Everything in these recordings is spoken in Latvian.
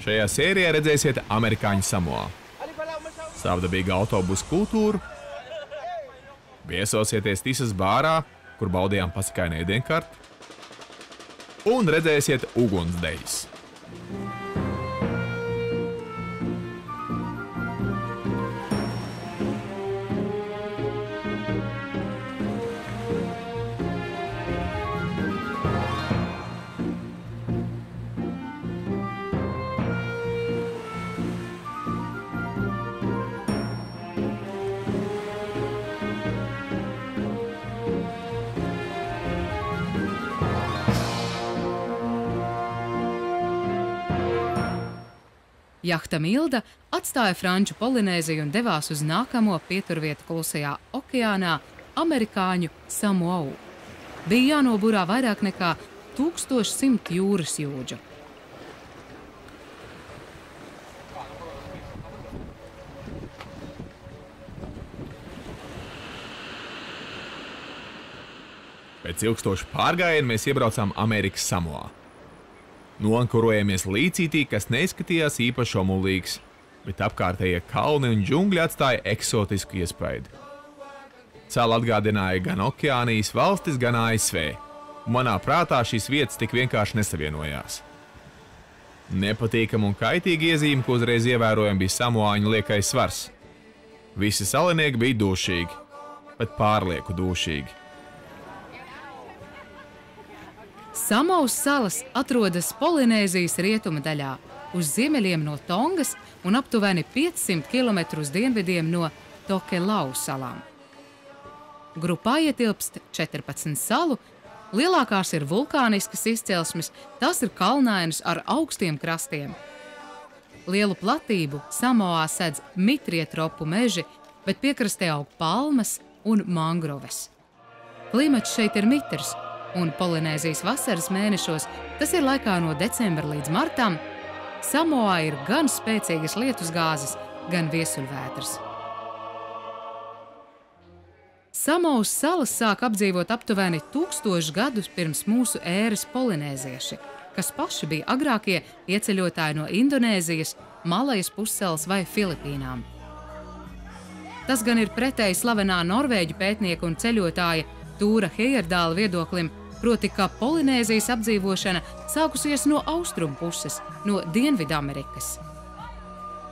Šajā sērijā redzēsiet amerikāņu Samoā, savdabīgu autobusu kultūru, viesosieties Tisas bārā, kur baudījām pasakainu ēdienkarti, un redzēsiet ugunsdejas. Jahta Milda atstāja Franču Polinēziju un devās uz nākamo pieturvietu Klusajā okeānā – amerikāņu Samoau. Bija jānoburā vairāk nekā 1100 jūras jūdžu. Pēc ilgstoša pārgājiena mēs iebraucām Amerikas Samoā. Noankurojāmies līcītī, kas neizskatījās īpaši omulīgs, bet apkārtējie kalni un džungļi atstāja eksotisku iespaidu. Sala atgādināja gan Okeānijas valstis, gan ASV, un manā prātā šīs vietas tik vienkārši nesavienojās. Nepatīkama un kaitīga iezīme, ko uzreiz ievērojam, bija samoāņu liekais svars. Visi salinieki bija dūšīgi, bet pārlieku dūšīgi. Samoas salas atrodas Polinēzijas rietuma daļā, uz ziemeļiem no Tongas un aptuveni 500 km uz dienvidiem no Tokelau salām. Grupā ietilpst 14 salu, lielākās ir vulkāniskas izcelsmes, tās ir kalnainas ar augstiem krastiem. Lielu platību Samoā sedz mitrietropu meži, bet piekrastē aug palmas un mangroves. Klimats šeit ir mitrs, un Polinēzijas vasaras mēnešos, tas ir laikā no decembra līdz martam, Samoā ir gan spēcīgas lietusgāzes, gan viesuļvētras. Samoas salas sāk apdzīvot aptuveni 1000 gadus pirms mūsu ēras polinēzieši, kas paši bija agrākie ieceļotāji no Indonēzijas, Malajas pussalas vai Filipīnām. Tas gan ir pretēji slavenā norvēģu pētnieka un ceļotāja Tūra Hejerdāla viedoklim, proti, ka Polinēzijas apdzīvošana sākusies no austrumu puses, no Dienvidamerikas.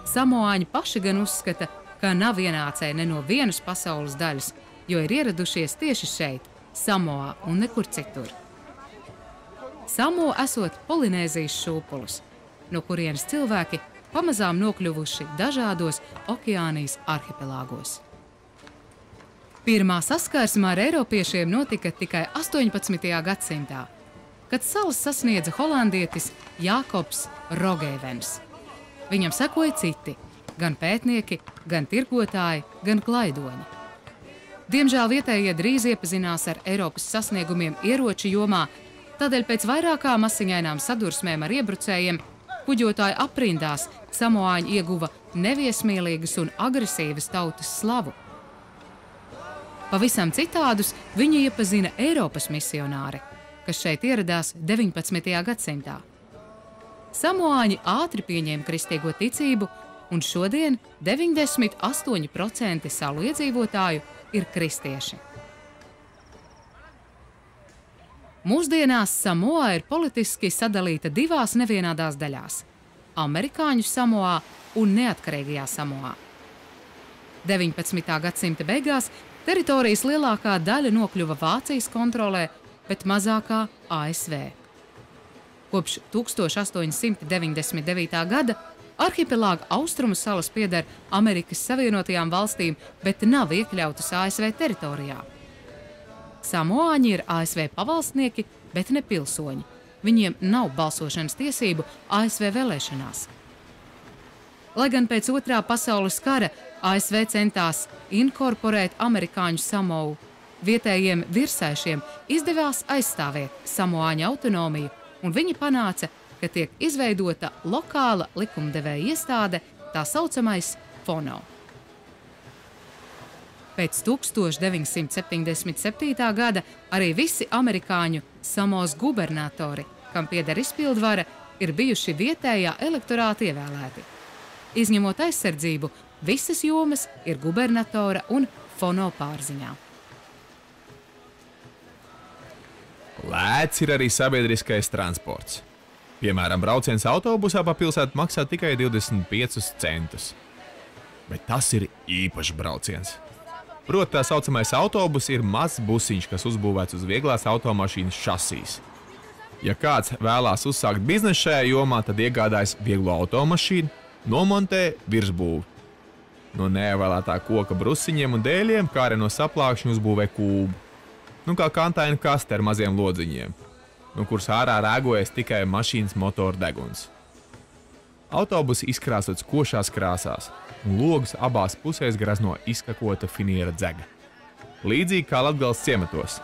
Samoāņi paši gan uzskata, ka nav ienācēji ne no vienas pasaules daļas, jo ir ieradušies tieši šeit, Samoā un nekur citur. Samoa esot Polinēzijas šūpulis, no kurienes cilvēki pamazām nokļuvuši dažādos Okeānijas arhipelāgos. Pirmā saskarsme ar eiropiešiem notika tikai 18. gadsimtā, kad salas sasniedza holandietis Jākobs Rogēvens. Viņam sekoja citi, gan pētnieki, gan tirgotāji, gan klaidoņi. Diemžēl vietējie drīz iepazinās ar Eiropas sasniegumiem ieroču jomā, tādēļ pēc vairākām asiņainām sadursmēm ar iebrucējiem kuģotāju aprindās samoāņi ieguva neviesmīlīgas un agresīvas tautas slavu. Pavisam citādus viņi iepazina Eiropas misionāri, kas šeit ieradās 19. gadsimtā. Samoāņi ātri pieņēma kristīgo ticību, un šodien 98% salu iedzīvotāju ir kristieši. Mūsdienās Samoa ir politiski sadalīta divās nevienādās daļās – amerikāņu Samoā un neatkarīgajā Samoā. 19. gadsimta beigās teritorijas lielākā daļa nokļuva Vācijas kontrolē, bet mazākā ASV. Kopš 1899. gada arhipelāga austrumu salas pieder Amerikas Savienotajām valstīm, bet nav iekļautas ASV teritorijā. Samoāņi ir ASV pavalstnieki, bet ne pilsoņi. Viņiem nav balsošanas tiesību ASV vēlēšanās. Lai gan pēc Otrā pasaules kara ASV centās inkorporēt amerikāņu Samou, vietējiem virsēšiem izdevās aizstāvēt samoāņu autonomiju, un viņi panāca, ka tiek izveidota lokāla likumdevēja iestāde, tā saucamais FONO. Pēc 1977. gada arī visi amerikāņu Samoas gubernatori, kam pieder izpildvara, ir bijuši vietējā elektorāta ievēlēti. Izņemot aizsardzību, visas jomas ir gubernatora un Fono pārziņā. Lēts ir arī sabiedriskais transports. Piemēram, brauciens autobusā pa pilsētu maksā tikai 25 centus. Bet tas ir īpašs brauciens. Proti, tā saucamais autobus ir mazs busiņš, kas uzbūvēts uz vieglās automašīnas šasīs. Ja kāds vēlās uzsākt biznesu šajā jomā, tad iegādājas vieglo automašīnu, nomontē virsbūvi. No neievēlētā koka brusiņiem un dēļiem, kā arī no saplākšņu uzbūvē kūbu. Kā kantaina kaste ar maziem lodziņiem, no kuras ārā rēgojas tikai mašīnas motora deguns. Autobusi izkrāsots košās krāsās, un logus abās pusēs grazno izkakota finiera dzega. Līdzīgi kā Latgales ciematos.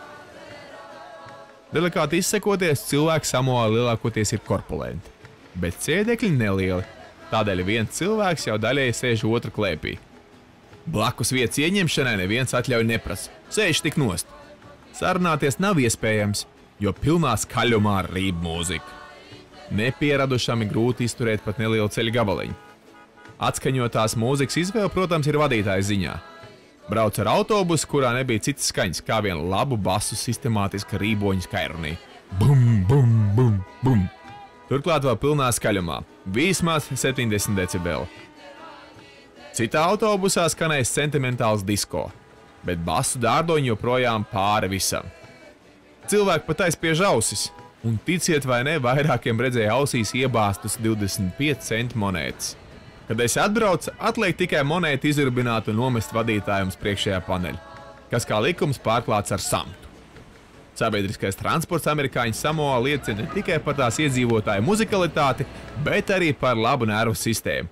Delikāti izsekoties, cilvēki Samoā lielākoties ir korpulenti, bet sēdekļi nelieli, tādēļ viens cilvēks jau daļēji sēž otra klēpī. Blakus vietas ieņemšanai neviens atļauju neprasa, sēž tik nost. Sarunāties nav iespējams, jo pilnā skaļumā rīb mūzika. Nepieradušami grūti izturēt pat nelielu ceļu gabaliņu. Atskaņotās mūzikas izvēle, protams, ir vadītāja ziņā. Brauc ar autobusu, kurā nebija citas skaņas, kā vien labu basu sistemātiska rīboņu skairunī. Bum, bum, bum, bum. Turklāt vēl pilnā skaļumā, vismaz 70 decibeli. Citā autobusā skanēs sentimentāls disko, bet basu dārdoņi joprojām pāri visam. Cilvēki pat aizspiež ausis, un ticiet vai ne, vairākiem redzēja ausīs iebāstus 25 centu monētas. Kad es atbraucu, atliek tikai monētu izurbināt un nomest vadītājiem uz priekšējā paneļa, kas kā likums pārklāts ar samtu. Sabiedriskais transports amerikāņu Samoā liecina ne tikai par tās iedzīvotāju muzikalitāti, bet arī par labu nervu sistēmu.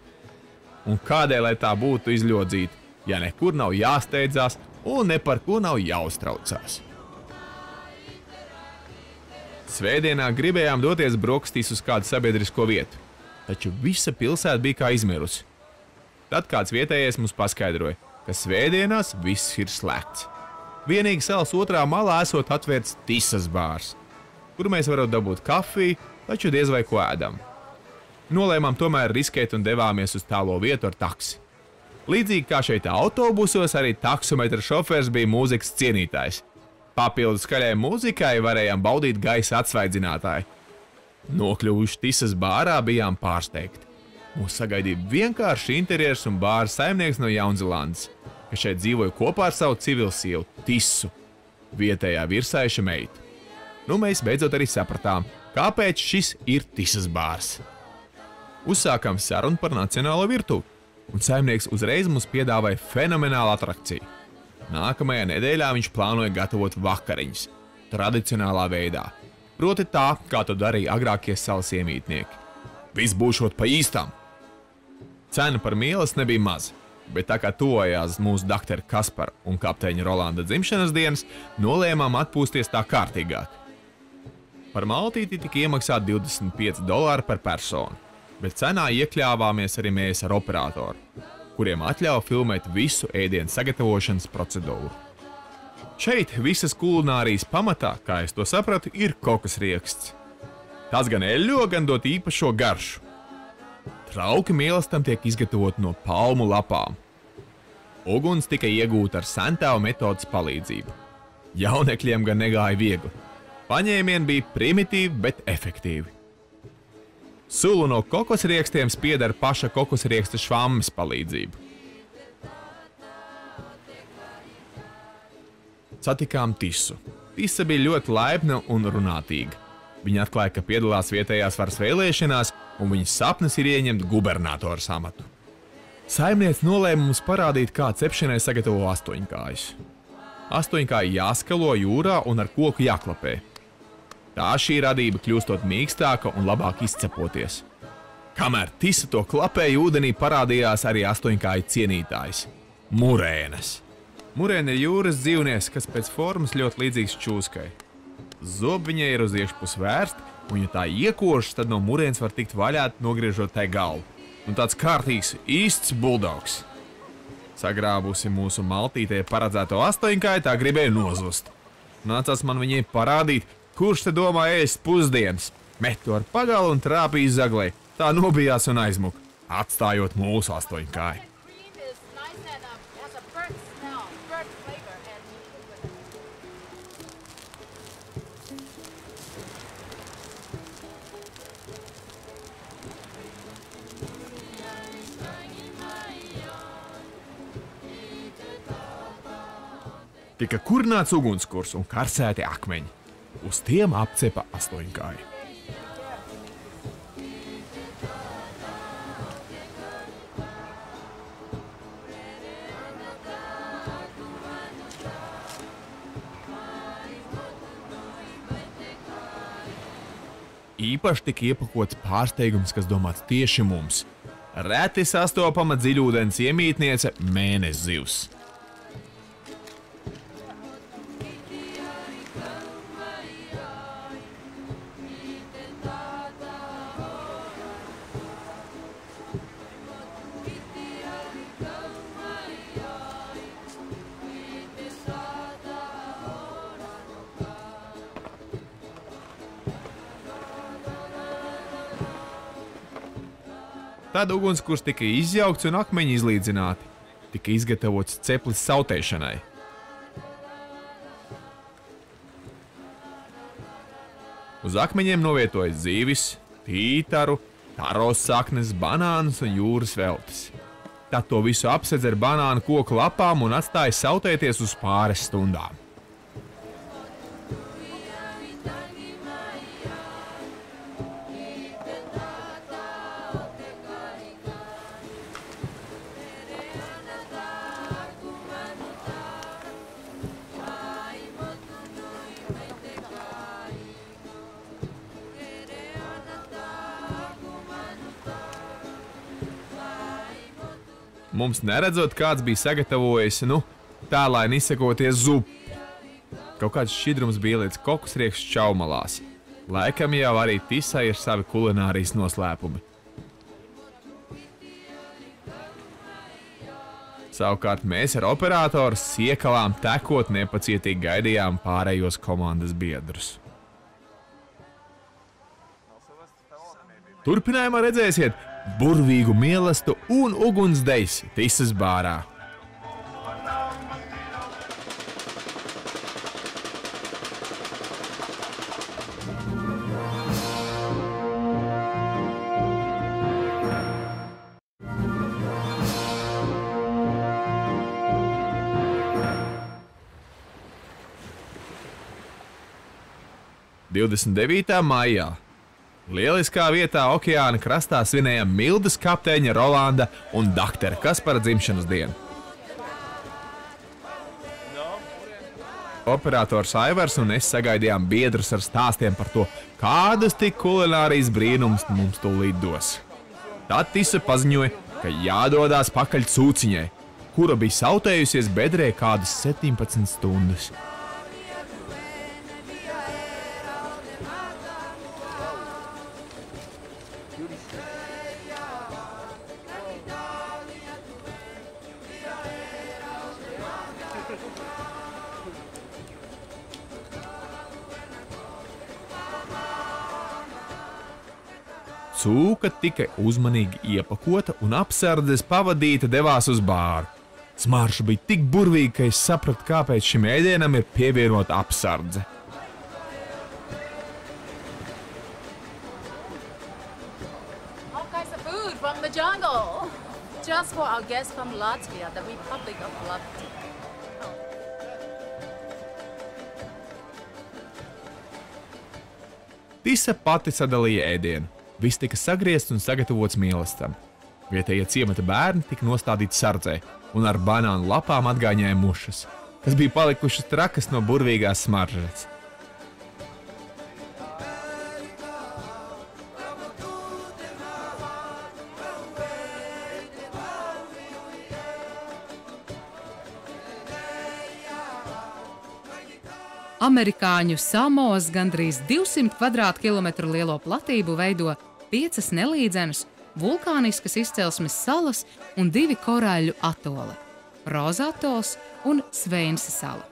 Un kādēļ, lai tā būtu izļodzīta, ja nekur nav jāsteidzās un ne par ko nav jāuztraucās? Svētdienā gribējām doties brokastīs uz kādu sabiedrisko vietu, taču visa pilsēta bija kā izmirusi. Tad kāds vietējais mums paskaidroja, ka svētdienās viss ir slēgts. Vienīgi salas otrā malā esot atvērts Tisas bārs, kur mēs varam dabūt kafiju, taču diez vai ko ēdam. Nolēmām tomēr riskēt un devāmies uz tālo vietu ar taksi. Līdzīgi kā šeit autobusos, arī taksometra šofērs bija mūzikas cienītājs. Papildus skaļai mūzikai varējām baudīt gaisa atsvaidzinātāju. Nokļuvuši Tisas bārā bijām pārsteigti. Mūs sagaidīja vienkārši interjers un bāra saimnieks no Jaunzēlandes, kas šeit dzīvoja kopā ar savu civilsievu Tisu, vietējā virsaiša meitu. Mēs beidzot arī sapratām, kāpēc šis ir Tisas bārs. Uzsākām sarunu par nacionālo virtuvi, un saimnieks uzreiz mums piedāvāja fenomenālu atrakciju. Nākamajā nedēļā viņš plānoja gatavot vakariņas, tradicionālā veidā. Proti tā, kā to darīja agrākie salas iemītnieki. Viss būšot pa īstam. Cena par mīlas nebija maza, bet tā kā tuvojās mūsu doktora Kaspara un kapteiņa Rolanda dzimšanas dienas, nolēmām atpūsties tā kārtīgāk. Par maltīti tika iemaksāt $25 par personu, bet cenā iekļāvāmies arī mēs ar operatoru, kuriem atļauj filmēt visu ēdienu sagatavošanas procedūru. Šeit visas kulinārijas pamatā, kā es to sapratu, ir kokosrieksts. Tas gan eļļo, gan dot īpašo garšu. Trauki mīlestam tiek izgatavoti no palmu lapām. Uguns tika iegūta ar sentēvu metodas palīdzību. Jaunekļiem gan negāja viegli. Paņēmieni bija primitīvi, bet efektīvi. Sulu no kokosriekstiem spieda ar paša kokosrieksta švammes palīdzību. Satikām Tisu. Tisa bija ļoti laipna un runātīga. Viņa atklāja, ka piedalās vietējās varas vēlēšanās, un viņas sapnis ir ieņemt gubernatora amatu. Saimniece nolēma mums parādīt, kā cepšanai sagatavo astoņkājus. Astoņkāji jāskalo jūrā un ar koku jāklapē. Tā šī radība kļūstot mīkstāka un labāk izcepoties. Kamēr Tisa to klapēja, ūdenī parādījās arī astoņkāju cienītājs – murēnas. Murēna ir jūras dzīvnieks, kas pēc formas ļoti līdzīgs čūskai. Zobi viņai ir uz iekšpusi vērsti, un ja tā iekošas, tad no murēnas var tikt vaļā, nogriežot tai galvu. Un tāds kārtīgs, īsts buldogs. Sagrābusi mūsu maltītē paredzēto astoņkāju, tā gribēja nozust. Nācās man viņai parādīt, kurš te domā ēst pusdienas. met to ar pagalu un trāpīja zaglē. Tā nobijās un aizmuka, atstājot mūsu astoņkāju. Tika kurināts ugunskurs un karsēti akmeņi. Uz tiem apcepa astoņkāju. Īpaši tika iepakots pārsteigums, kas domāts tieši mums. Reti sastopama dziļūdens iemītniece mēneszivs. Tad ugunskurs tika izjaukts un akmeņi izlīdzināti. Tika izgatavots ceplis sautēšanai. Uz akmeņiem novietoja zīvis, tītaru, taros saknes, banānus un jūras veltes. Tad to visu apsedz ar banānu koku lapām un atstāja sautēties uz pāris stundām. Mums neredzot, kāds bija sagatavojis, tā lai izsakoties zupu. Kaut kāds šķidrums bija līdz kokosriekstu šķaumalās. Laikam jau arī Tisai ir savi kulinārijas noslēpumi. Savukārt mēs ar operatoru siekalām tekot nepacietīgi gaidījām pārējos komandas biedrus. Turpinājumā redzēsiet burvīgu mielastu un ugunsdejs Tisas bārā. Maijā. Lieliskā vietā okeāna krastā svinējam Mildas kapteiņa Rolanda un daktera Kaspara dzimšanas dienu. Operators Aivars un es sagaidījām biedrus ar stāstiem par to, kādas tik kulinārijas brīnums mums tūlīt dos. Tad Tisa paziņoja, ka jādodās pakaļ cūciņai, kura bija sautējusies bedrē kādas 17 stundas. Cūka tika uzmanīgi iepakota un apsardzes pavadīta devās uz bāru. Smarža bija tik burvīga, ka es sapratu, kāpēc šim ēdienam ir pievienota apsardze. All kinds of food from the jungle, just for our guests from Latvia, the Republic of Latvia. Tisa pati sadalīja ēdienu. Viss tika sagriezts un sagatavots mīlestam. Vietējie ciemata bērni tika nostādīti sardzē un ar banānu lapām atgāņēja mušas, kas bija palikušas trakas no burvīgās smaržas. Amerikāņu Samoas gandrīz 200 kvadrātkilometru lielo platību veido 5 nelīdzenas, vulkāniskas izcelsmes salas un 2 korāļu atoli – Roza atols un Sveinsa sala.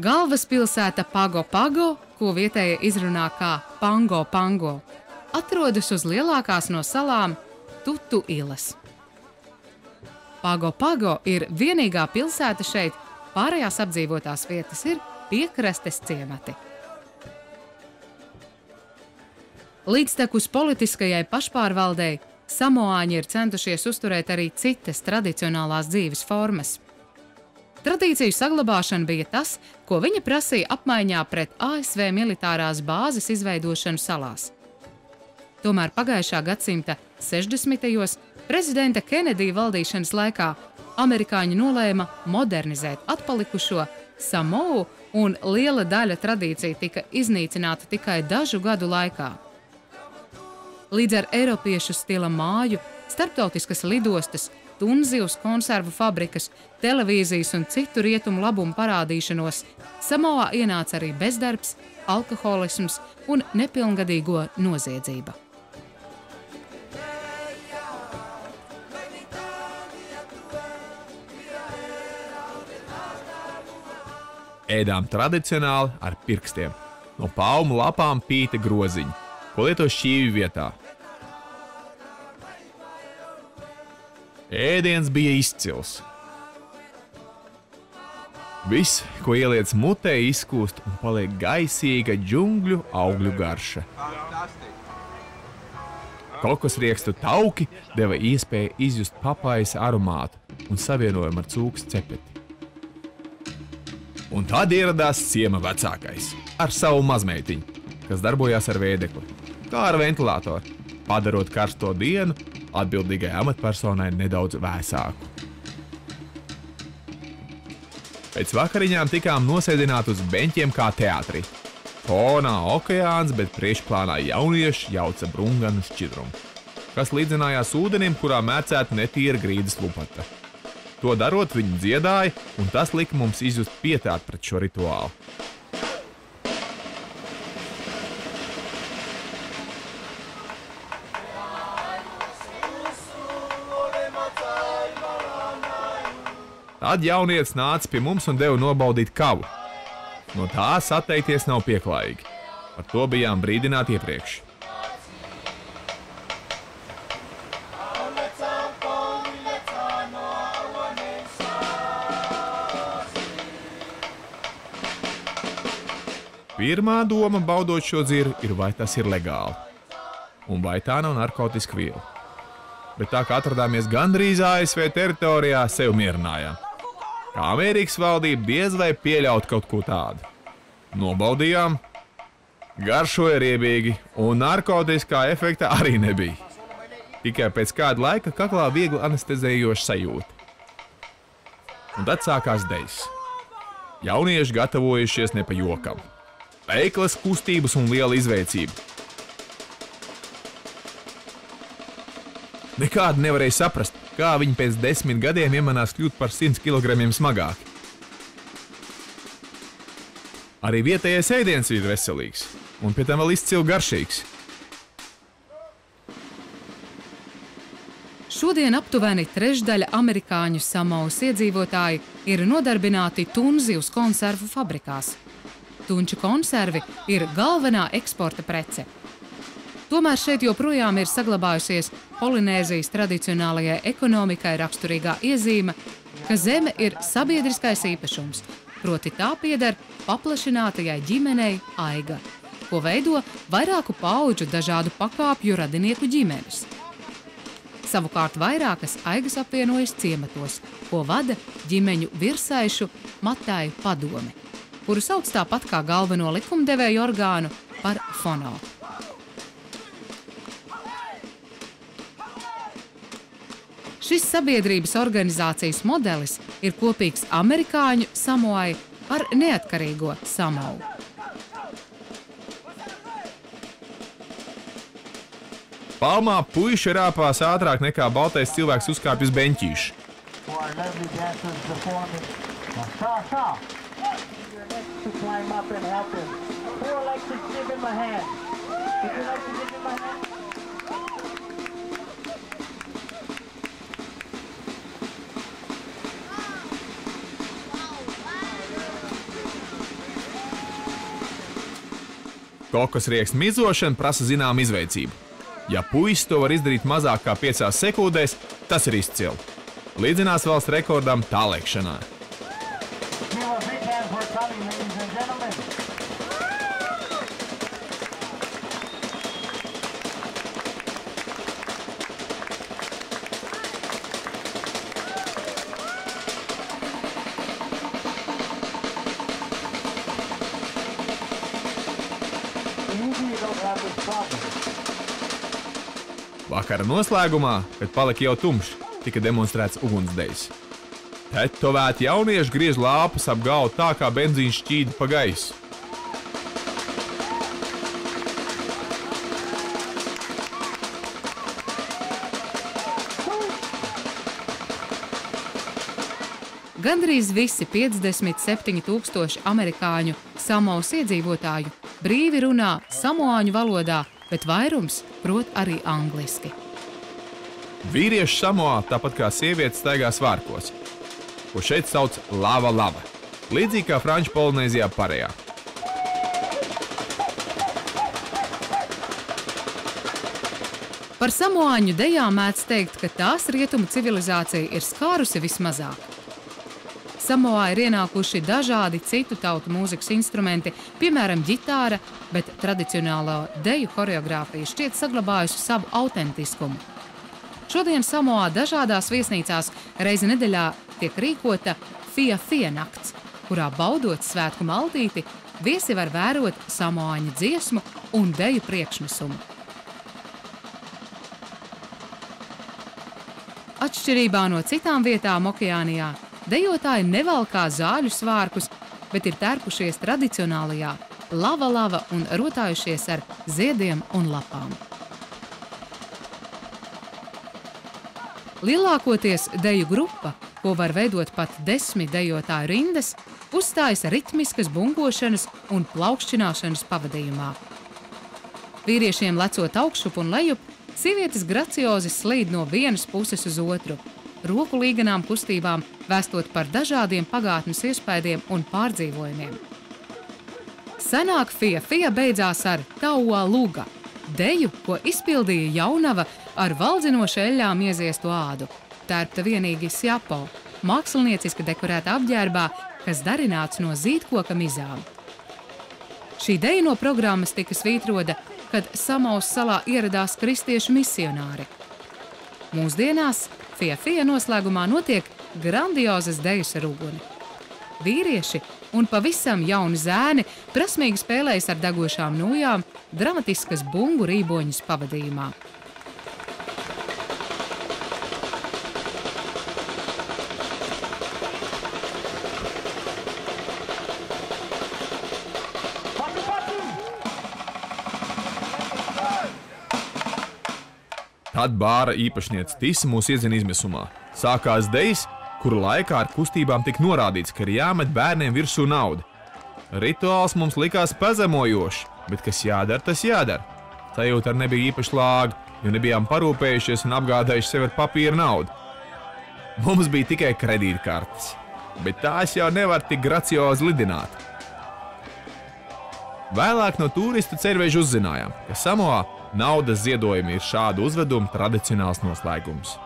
Galvaspilsēta Pago Pago, ko vietējie izrunā kā Pango Pango, atrodas uz lielākās no salām Tutu ilas. Pago Pago ir vienīgā pilsēta šeit, pārējās apdzīvotās vietas ir piekrastes ciemati. Līdztekus politiskajai pašpārvaldei, samoāņi ir centušies uzturēt arī citas tradicionālās dzīves formas. Tradīciju saglabāšana bija tas, ko viņa prasīja apmaiņā pret ASV militārās bāzes izveidošanu salās. Tomēr pagājušā gadsimta 60. prezidenta Kenedija valdīšanas laikā amerikāņi nolēma modernizēt atpalikušo Samou, un liela daļa tradīcija tika iznīcināta tikai dažu gadu laikā. Līdz ar eiropiešu stila māju, starptautiskas lidostas, tunzivs konservu fabrikas, televīzijas un citu rietumu labumu parādīšanos, Samoā ienāca arī bezdarbs, alkoholisms un nepilngadīgo noziedzība. Ēdām tradicionāli ar pirkstiem. No palmu lapām pīta groziņi, ko lieto šķīvi vietā. Ēdiens bija izcils. Viss, ko ieliec mutē, izkūst un paliek gaisīga džungļu augļu garša. Kokosriekstu tauki deva iespēju izjust papājas aromātu un savienojumu ar cūkas cepeti. Un tad ieradās ciema vecākais ar savu mazmeitiņu, kas darbojās ar vēdekli, kā ar ventilātoru, padarot karsto dienu atbildīgai amatpersonai nedaudz vēsāku. Pēc vakariņām tikām nosēdināti uz beņķiem kā teātrī. Fonā okeāns, bet priekšplānā jaunieši jauca brunganu šķidrumu, kas līdzinājās ūdenim, kurā mērcēta netīra grīdas lupata. To darot, viņi dziedāja, un tas lika mums izjust pietātu pret šo rituālu. Tad jaunietis nāca pie mums un deva nobaudīt kavu. No tās atteikties nav pieklājīgi. Par to bijām brīdināti iepriekš. Pirmā doma, baudot šo dzirru, ir, vai tas ir legāli, un vai tā nav narkotiska viela. Bet tā kā atradāmies gandrīz ASV teritorijā, sev mierinājām. Kā Amerikas valdība diez vai pieļaut kaut ko tādu. Nobaudījām, garšoja riebīgi, un narkotiskā efekta arī nebija. Tikai pēc kāda laika kaklā viegli anestezējoša sajūta. Un tad sākās dejas. Jaunieši gatavojušies ne pa jokam. Veiklas kustības un liela izveicība. Nekādi nevarēja saprast, kā viņi pēc 10 gadiem iemanās kļūt par 100 kilogramiem smagāki. Arī vietējais ēdiens ir veselīgs, un pie tam vēl izcili garšīgs. Šodien aptuveni trešdaļa amerikāņu Samoas iedzīvotāji ir nodarbināti tunzivs konservu fabrikās. Tunču konservi ir galvenā eksporta prece. Tomēr šeit joprojām ir saglabājusies Polinēzijas tradicionālajai ekonomikai raksturīgā iezīme, ka zeme ir sabiedriskais īpašums, proti tā pieder paplašinātajai ģimenei aiga, ko veido vairāku paudžu dažādu pakāpju radinieku ģimenes. Savukārt vairākas aigas apvienojas ciematos, ko vada ģimeņu virsaišu matāju padome, kuru sauc tāpat kā galveno likumdevēju orgānu par fono. Šis sabiedrības organizācijas modelis ir kopīgs amerikāņu Samoai ar neatkarīgo Samou. Palmā puiši rāpās ātrāk nekā baltais cilvēks uzkāpj uz beņķīša. Kokas rieksta mizošana prasa zināmu izveicību. Ja puisis to var izdarīt mazāk kā 5 sekundēs, tas ir izcili. Līdzinās valsts rekordam tālēkšanā. Vakara noslēgumā, kad palika jau tumšs, tika demonstrēts ugunsdejs. Tetovēti jaunieši griež lāpas ap galvu tā, kā benzīns šķīda pa gaisu. Gandrīz visi 57,000 amerikāņu Samoas iedzīvotāju brīvi runā samoāņu valodā, bet vairums prot arī angliski. Vīrieši Samoā, tāpat kā sievietes, staigā svārkos, ko šeit sauc lava lava, līdzīgi kā Franču Polinēzijā Parejā. Par samoāņu dejām mēdz teikt, ka tās rietumu civilizācija ir skārusi vismazāk. Samoā ir ienākuši dažādi citu tautu mūzikas instrumenti, piemēram, ģitāra, bet tradicionālo deju choreogrāfija šķiet saglabājusi savu autentiskumu. Šodien Samoā dažādās viesnīcās reizi nedēļā tiek rīkota Fia nakts, kurā baudot svētku maldīti, viesi var vērot samoāņu dziesmu un deju priekšnesumu. Atšķirībā no citām vietām Okeānijā, dejotāji nevalkā zāļu svārkus, bet ir tērpušies tradicionālajā lava un rotājušies ar ziediem un lapām. Lielākoties deju grupa, ko var veidot pat 10 dejotāju rindas, uzstājas ritmiskas bungošanas un plaukšķināšanas pavadījumā. Vīriešiem lecot augšup un lejup, sievietes graciozi slīd no vienas puses uz otru, roku līganām kustībām vēstot par dažādiem pagātnes iespaidiem un pārdzīvojumiem. Senāk Fia beidzās ar Taua Luga, deju, ko izpildīja jaunava ar valdzinošu eļļām ieziestu ādu, tērpta vienīgi sjapo, mākslinieciski dekorēta apģērbā, kas darināts no zīdkoka mizām. Šī deja no programmas tika svītroda, kad Samoas salā ieradās kristiešu misionāri. Mūsdienās Fia noslēgumā notiek grandiozas dejas ar uguni. Vīrieši un pavisam jauni zēni prasmīgi spēlējas ar degošām nūjām dramatiskas bungu rīboņas pavadījumā. Tad bāra īpašniece Tisa mūs iedzina izmisumā. Sākās dejas, kuru laikā ar kustībām tika norādīts, ka ir jāmet bērniem virsū nauda. Rituāls mums likās pazemojošs, bet kas jādara, tas jādara. Sajūta ar nebija īpaši lāga, jo nebijām parūpējušies un apgādājuši sevi ar papīra naudu. Mums bija tikai kredītkartes, bet tās jau nevar tik graciozi lidināt. Vēlāk no turistu ceļveža uzzinājām, ka Samoā naudas ziedojumi ir šādu uzvedumu tradicionāls noslēgums.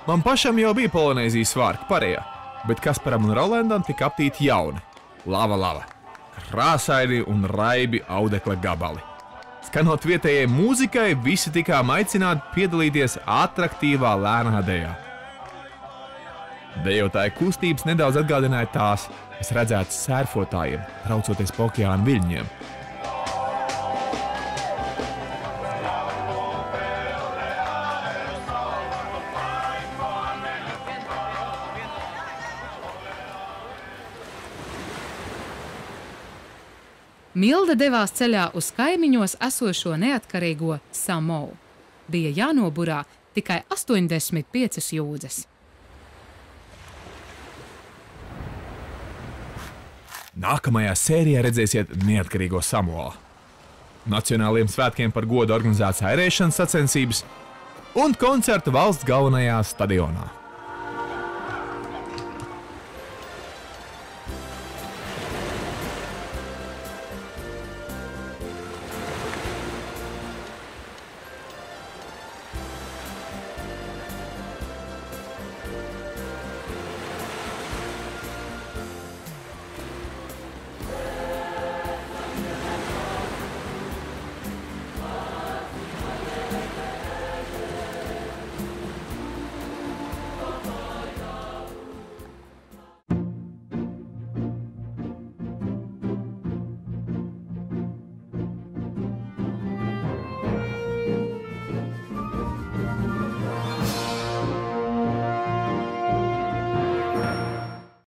Man pašam jau bija Polinēzijas svārki Parejā, bet Kasparam un Rolandam tika aptīti jauni – lava, krāsaini un raibi audekla gabali. Skanot vietējai mūzikai, visi tikām aicināti piedalīties atraktīvā lēnā dejā. Dejotāju kustības nedaudz atgādināja tās, kas redzētas sērfotājiem, traucoties pa okeāna viļņiem. Milda devās ceļā uz kaimiņos esošo neatkarīgo Samou. Bija jānoburā tikai 85 jūdzes. Nākamajā sērijā redzēsiet neatkarīgo Samoā. Nacionālajiem svētkiem par godu organizētas airēšanas sacensības un koncertu valsts galvenajā stadionā.